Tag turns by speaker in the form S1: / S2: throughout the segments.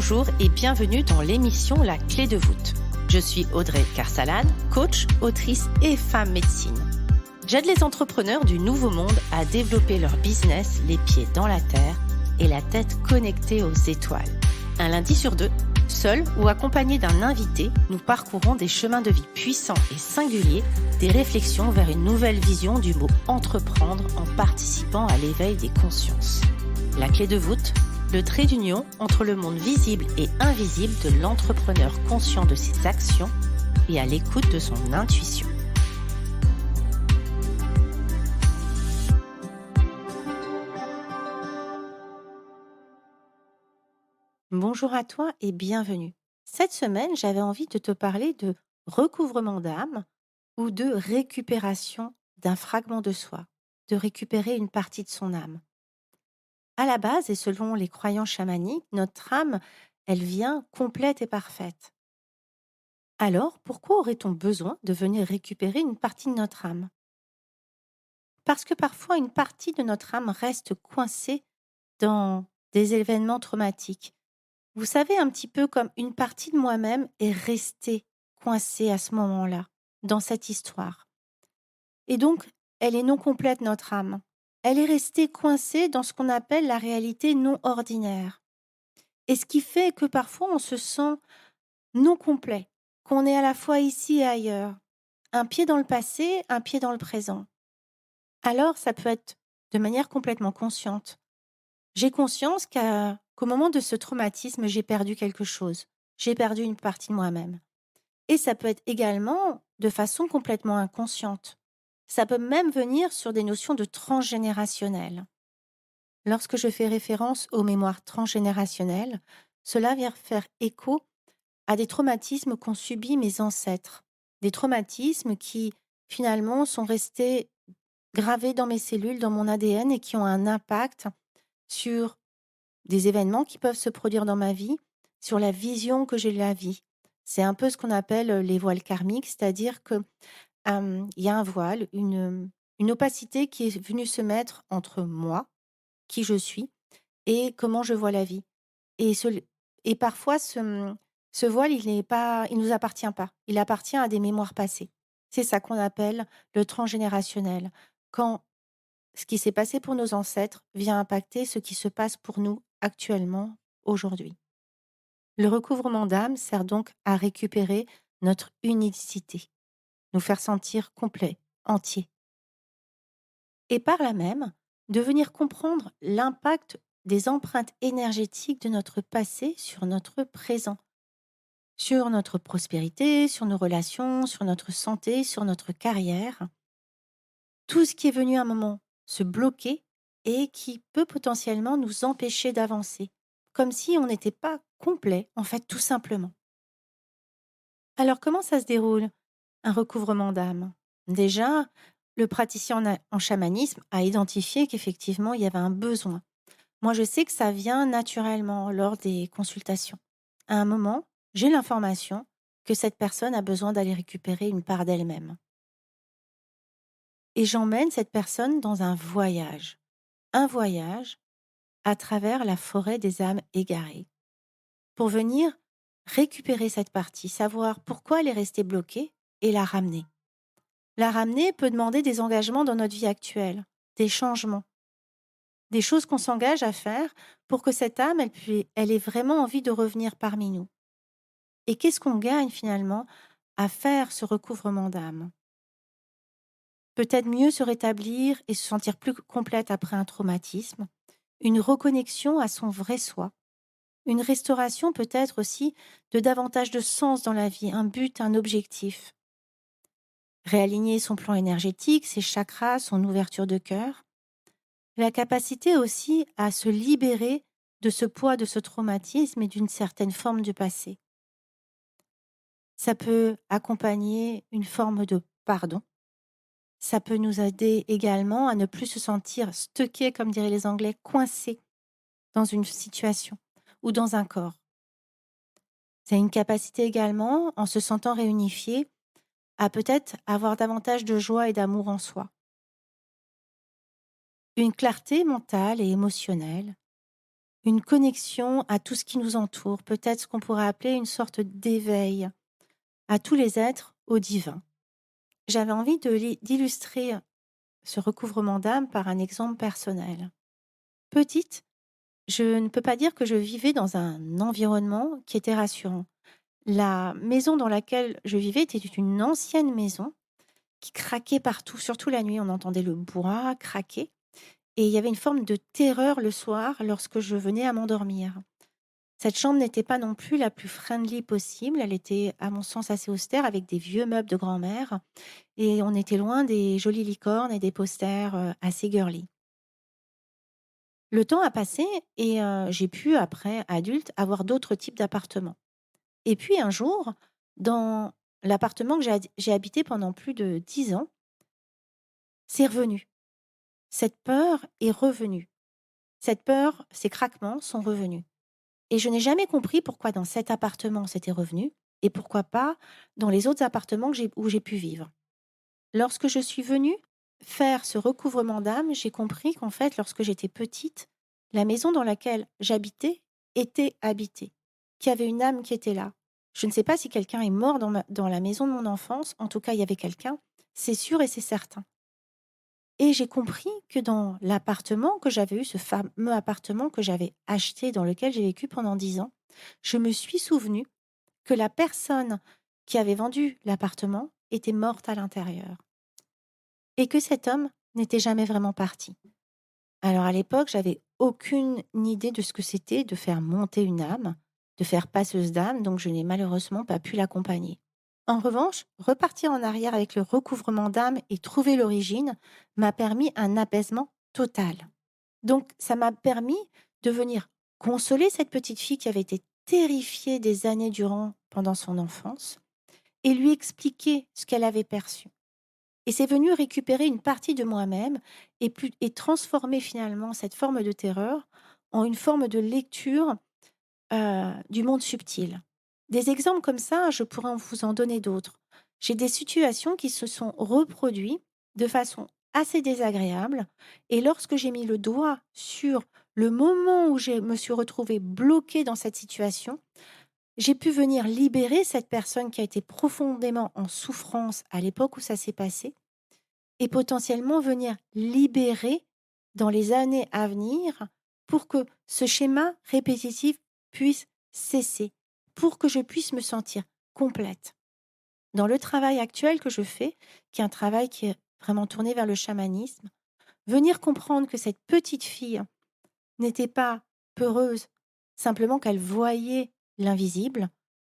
S1: Bonjour et bienvenue dans l'émission La Clé de voûte. Je suis Audrey Carsalane, coach, autrice et femme médecine. J'aide les entrepreneurs du nouveau monde à développer leur business les pieds dans la terre et la tête connectée aux étoiles. Un lundi sur deux, seul ou accompagné d'un invité, nous parcourons des chemins de vie puissants et singuliers, des réflexions vers une nouvelle vision du mot entreprendre en participant à l'éveil des consciences. La clé de voûte, le trait d'union entre le monde visible et invisible de l'entrepreneur conscient de ses actions et à l'écoute de son intuition. Bonjour à toi et bienvenue. Cette semaine, j'avais envie de te parler de recouvrement d'âme ou de récupération d'un fragment de soi, de récupérer une partie de son âme. À la base, et selon les croyances chamaniques, notre âme, elle vient complète et parfaite. Alors, pourquoi aurait-on besoin de venir récupérer une partie de notre âme? Parce que parfois, une partie de notre âme reste coincée dans des événements traumatiques. Vous savez, un petit peu comme une partie de moi-même est restée coincée à ce moment-là, dans cette histoire. Et donc, elle est non complète, notre âme. Elle est restée coincée dans ce qu'on appelle la réalité non ordinaire. Et ce qui fait que parfois, on se sent non complet, qu'on est à la fois ici et ailleurs. Un pied dans le passé, un pied dans le présent. Alors, ça peut être de manière complètement consciente. J'ai conscience qu'au moment de ce traumatisme, j'ai perdu quelque chose. J'ai perdu une partie de moi-même. Et ça peut être également de façon complètement inconsciente. Ça peut même venir sur des notions de transgénérationnel. Lorsque je fais référence aux mémoires transgénérationnelles, cela vient faire écho à des traumatismes qu'ont subis mes ancêtres. Des traumatismes qui, finalement, sont restés gravés dans mes cellules, dans mon ADN et qui ont un impact sur des événements qui peuvent se produire dans ma vie, sur la vision que j'ai de la vie. C'est un peu ce qu'on appelle les voiles karmiques, c'est-à-dire que y a un voile, une opacité qui est venue se mettre entre moi, qui je suis, et comment je vois la vie. Et, et parfois, ce voile, il nous appartient pas. Il appartient à des mémoires passées. C'est ça qu'on appelle le transgénérationnel. Quand ce qui s'est passé pour nos ancêtres vient impacter ce qui se passe pour nous actuellement, aujourd'hui. Le recouvrement d'âme sert donc à récupérer notre unicité, nous faire sentir complets, entiers. Et par là même, de venir comprendre l'impact des empreintes énergétiques de notre passé sur notre présent, sur notre prospérité, sur nos relations, sur notre santé, sur notre carrière. Tout ce qui est venu à un moment se bloquer et qui peut potentiellement nous empêcher d'avancer, comme si on n'était pas complet, en fait, tout simplement. Alors, comment ça se déroule, un recouvrement d'âme? Déjà, le praticien en chamanisme a identifié qu'effectivement, il y avait un besoin. Moi, je sais que ça vient naturellement lors des consultations. À un moment, j'ai l'information que cette personne a besoin d'aller récupérer une part d'elle-même. Et j'emmène cette personne dans un voyage à travers la forêt des âmes égarées, pour venir récupérer cette partie, savoir pourquoi elle est restée bloquée et la ramener. La ramener peut demander des engagements dans notre vie actuelle, des changements, des choses qu'on s'engage à faire pour que cette âme, elle ait vraiment envie de revenir parmi nous. Et qu'est-ce qu'on gagne finalement à faire ce recouvrement d'âme? Peut-être mieux se rétablir et se sentir plus complète après un traumatisme, une reconnexion à son vrai soi, une restauration peut-être aussi de davantage de sens dans la vie, un but, un objectif. Réaligner son plan énergétique, ses chakras, son ouverture de cœur. La capacité aussi à se libérer de ce poids, de ce traumatisme et d'une certaine forme du passé. Ça peut accompagner une forme de pardon. Ça peut nous aider également à ne plus se sentir stucké, comme diraient les Anglais, coincé dans une situation ou dans un corps. C'est une capacité également, en se sentant réunifié, à peut-être avoir davantage de joie et d'amour en soi. Une clarté mentale et émotionnelle, une connexion à tout ce qui nous entoure, peut-être ce qu'on pourrait appeler une sorte d'éveil à tous les êtres, au divin. J'avais envie d'illustrer ce recouvrement d'âme par un exemple personnel. Petite, je ne peux pas dire que je vivais dans un environnement qui était rassurant. La maison dans laquelle je vivais était une ancienne maison qui craquait partout, surtout la nuit. On entendait le bois craquer et il y avait une forme de terreur le soir lorsque je venais à m'endormir. Cette chambre n'était pas non plus la plus friendly possible. Elle était, à mon sens, assez austère avec des vieux meubles de grand-mère et on était loin des jolies licornes et des posters assez girly. Le temps a passé et j'ai pu, après, adulte, avoir d'autres types d'appartements. Et puis un jour, dans l'appartement que j'ai habité pendant plus de 10 ans, c'est revenu. Cette peur est revenue. Cette peur, ces craquements sont revenus. Et je n'ai jamais compris pourquoi dans cet appartement c'était revenu et pourquoi pas dans les autres appartements où j'ai pu vivre. Lorsque je suis venue faire ce recouvrement d'âme, j'ai compris qu'en fait, lorsque j'étais petite, la maison dans laquelle j'habitais était habitée, qu'il y avait une âme qui était là. Je ne sais pas si quelqu'un est mort dans la maison de mon enfance, en tout cas, il y avait quelqu'un, c'est sûr et c'est certain. Et j'ai compris que dans l'appartement que j'avais eu, ce fameux appartement que j'avais acheté, dans lequel j'ai vécu pendant 10 ans, je me suis souvenue que la personne qui avait vendu l'appartement était morte à l'intérieur et que cet homme n'était jamais vraiment parti. Alors à l'époque, j'avais aucune idée de ce que c'était de faire monter une âme, de faire passeuse d'âme, donc je n'ai malheureusement pas pu l'accompagner. En revanche, repartir en arrière avec le recouvrement d'âme et trouver l'origine m'a permis un apaisement total. Donc ça m'a permis de venir consoler cette petite fille qui avait été terrifiée des années durant pendant son enfance et lui expliquer ce qu'elle avait perçu. Et c'est venu récupérer une partie de moi-même et transformer finalement cette forme de terreur en une forme de lecture du monde subtil. Des exemples comme ça, je pourrais vous en donner d'autres. J'ai des situations qui se sont reproduites de façon assez désagréable et lorsque j'ai mis le doigt sur le moment où je me suis retrouvée bloquée dans cette situation, j'ai pu venir libérer cette personne qui a été profondément en souffrance à l'époque où ça s'est passé et potentiellement venir libérer dans les années à venir pour que ce schéma répétitif puisse cesser, pour que je puisse me sentir complète. Dans le travail actuel que je fais, qui est un travail qui est vraiment tourné vers le chamanisme, venir comprendre que cette petite fille n'était pas peureuse, simplement qu'elle voyait l'invisible,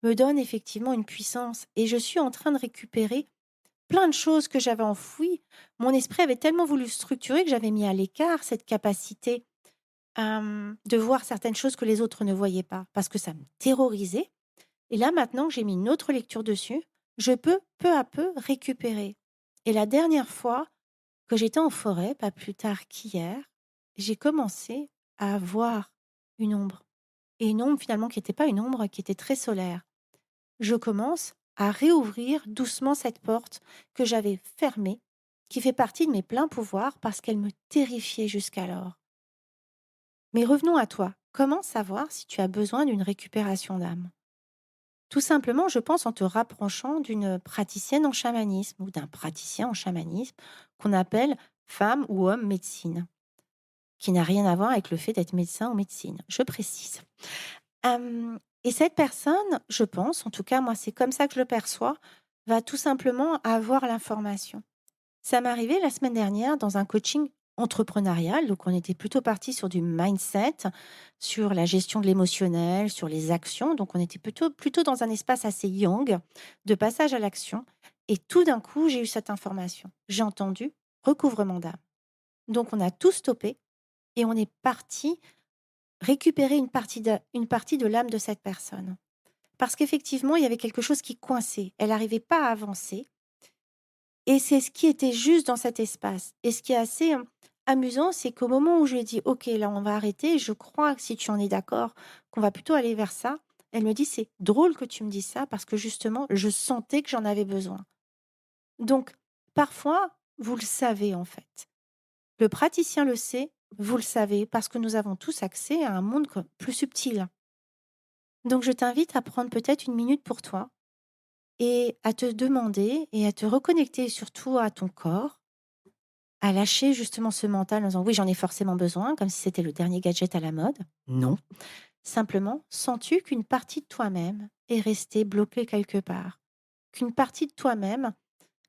S1: me donne effectivement une puissance et je suis en train de récupérer plein de choses que j'avais enfouies. Mon esprit avait tellement voulu structurer que j'avais mis à l'écart cette capacité de voir certaines choses que les autres ne voyaient pas, parce que ça me terrorisait. Et là, maintenant que j'ai mis une autre lecture dessus, je peux peu à peu récupérer. Et la dernière fois que j'étais en forêt, pas plus tard qu'hier, j'ai commencé à voir une ombre. Et une ombre finalement qui n'était pas une ombre, qui était très solaire. Je commence à réouvrir doucement cette porte que j'avais fermée, qui fait partie de mes pleins pouvoirs parce qu'elle me terrifiait jusqu'alors. Mais revenons à toi. Comment savoir si tu as besoin d'une récupération d'âme? Tout simplement, je pense, en te rapprochant d'une praticienne en chamanisme ou d'un praticien en chamanisme qu'on appelle femme ou homme médecine, qui n'a rien à voir avec le fait d'être médecin ou médecine. Je précise. Et cette personne, je pense, en tout cas moi c'est comme ça que je le perçois, va tout simplement avoir l'information. Ça m'est arrivé la semaine dernière dans un coaching entrepreneurial, donc on était plutôt parti sur du mindset, sur la gestion de l'émotionnel, sur les actions, donc on était plutôt dans un espace assez yang, de passage à l'action et tout d'un coup, j'ai eu cette information. J'ai entendu recouvrement d'âme. Donc on a tout stoppé et on est parti récupérer une partie de l'âme de cette personne. Parce qu'effectivement, il y avait quelque chose qui coinçait. Elle n'arrivait pas à avancer. Et c'est ce qui était juste dans cet espace. Et ce qui est assez amusant, c'est qu'au moment où je lui ai dit, OK, là, on va arrêter, je crois que si tu en es d'accord, qu'on va plutôt aller vers ça, elle me dit, c'est drôle que tu me dises ça parce que justement, je sentais que j'en avais besoin. Donc, parfois, vous le savez en fait. Le praticien le sait, vous le savez, parce que nous avons tous accès à un monde plus subtil. Donc je t'invite à prendre peut-être une minute pour toi et à te demander et à te reconnecter surtout à ton corps, à lâcher justement ce mental en disant oui, j'en ai forcément besoin, comme si c'était le dernier gadget à la mode. Non. Simplement, sens-tu qu'une partie de toi-même est restée bloquée quelque part? Qu'une partie de toi-même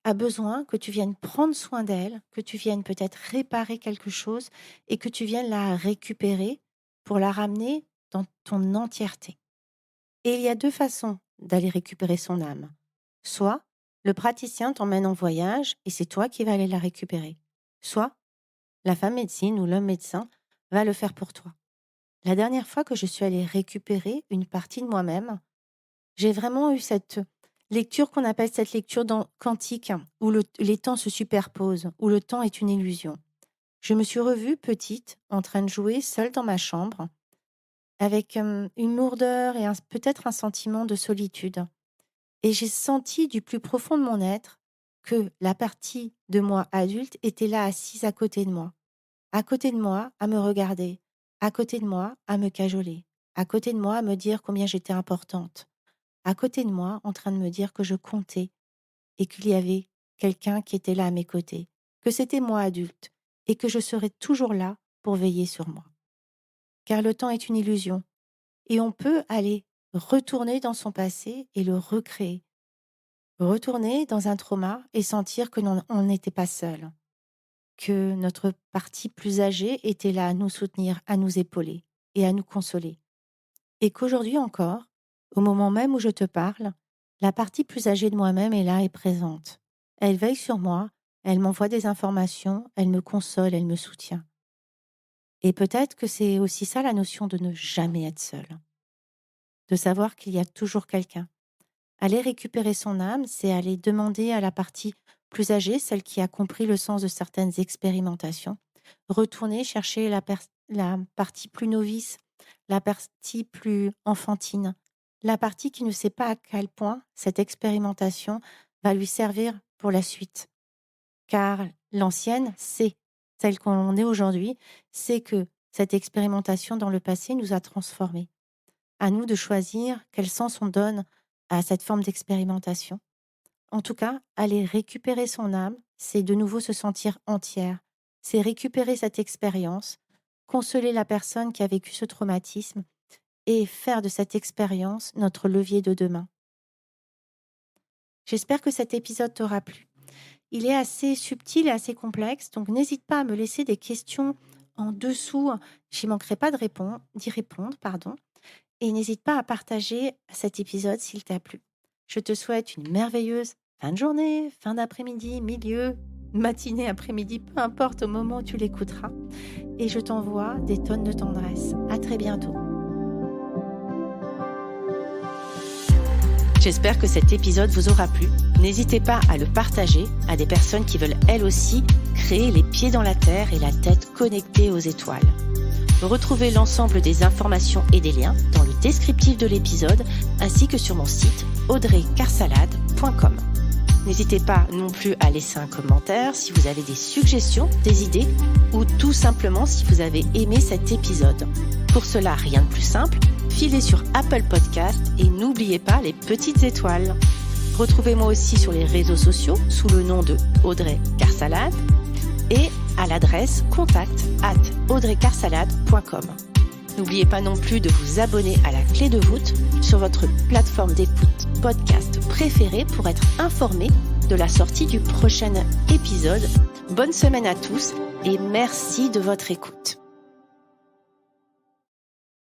S1: a besoin que tu viennes prendre soin d'elle, que tu viennes peut-être réparer quelque chose et que tu viennes la récupérer pour la ramener dans ton entièreté. Et il y a 2 façons d'aller récupérer son âme. Soit le praticien t'emmène en voyage et c'est toi qui vas aller la récupérer. Soit la femme médecine ou l'homme médecin va le faire pour toi. La dernière fois que je suis allée récupérer une partie de moi-même, j'ai vraiment eu cette lecture qu'on appelle cette lecture quantique, où les temps se superposent, où le temps est une illusion. Je me suis revue petite, en train de jouer seule dans ma chambre, avec une lourdeur et peut-être un sentiment de solitude. Et j'ai senti du plus profond de mon être que la partie de moi adulte était là assise à côté de moi à me regarder, à côté de moi à me cajoler, à côté de moi à me dire combien j'étais importante, à côté de moi en train de me dire que je comptais et qu'il y avait quelqu'un qui était là à mes côtés, que c'était moi adulte et que je serais toujours là pour veiller sur moi. Car le temps est une illusion et on peut aller retourner dans son passé et le recréer. Retourner dans un trauma et sentir que on n'était pas seul, que notre partie plus âgée était là à nous soutenir, à nous épauler et à nous consoler. Et qu'aujourd'hui encore, au moment même où je te parle, la partie plus âgée de moi-même est là et présente. Elle veille sur moi, elle m'envoie des informations, elle me console, elle me soutient. Et peut-être que c'est aussi ça la notion de ne jamais être seul. De savoir qu'il y a toujours quelqu'un. Aller récupérer son âme, c'est aller demander à la partie plus âgée, celle qui a compris le sens de certaines expérimentations, retourner chercher la partie plus novice, la partie plus enfantine, la partie qui ne sait pas à quel point cette expérimentation va lui servir pour la suite. Car l'ancienne sait, celle qu'on est aujourd'hui, c'est que cette expérimentation dans le passé nous a transformés. À nous de choisir quel sens on donne à cette forme d'expérimentation. En tout cas, aller récupérer son âme, c'est de nouveau se sentir entière. C'est récupérer cette expérience, consoler la personne qui a vécu ce traumatisme et faire de cette expérience notre levier de demain. J'espère que cet épisode t'aura plu. Il est assez subtil et assez complexe, donc n'hésite pas à me laisser des questions en dessous. J'y manquerai pas d'y répondre. Et n'hésite pas à partager cet épisode s'il t'a plu. Je te souhaite une merveilleuse fin de journée, fin d'après-midi, milieu, matinée, après-midi, peu importe au moment où tu l'écouteras. Et je t'envoie des tonnes de tendresse. À très bientôt. J'espère que cet épisode vous aura plu. N'hésitez pas à le partager à des personnes qui veulent elles aussi créer les pieds dans la terre et la tête connectée aux étoiles. Retrouvez l'ensemble des informations et des liens dans le descriptif de l'épisode ainsi que sur mon site audreycarsalade.com. N'hésitez pas non plus à laisser un commentaire si vous avez des suggestions, des idées ou tout simplement si vous avez aimé cet épisode. Pour cela, rien de plus simple, filez sur Apple Podcast et n'oubliez pas les petites étoiles. Retrouvez-moi aussi sur les réseaux sociaux sous le nom de Audrey Carsalade et à l'adresse contact@audreycarsalade.com. N'oubliez pas non plus de vous abonner à la clé de voûte sur votre plateforme d'écoute podcast préférée pour être informé de la sortie du prochain épisode. Bonne semaine à tous et merci de votre écoute.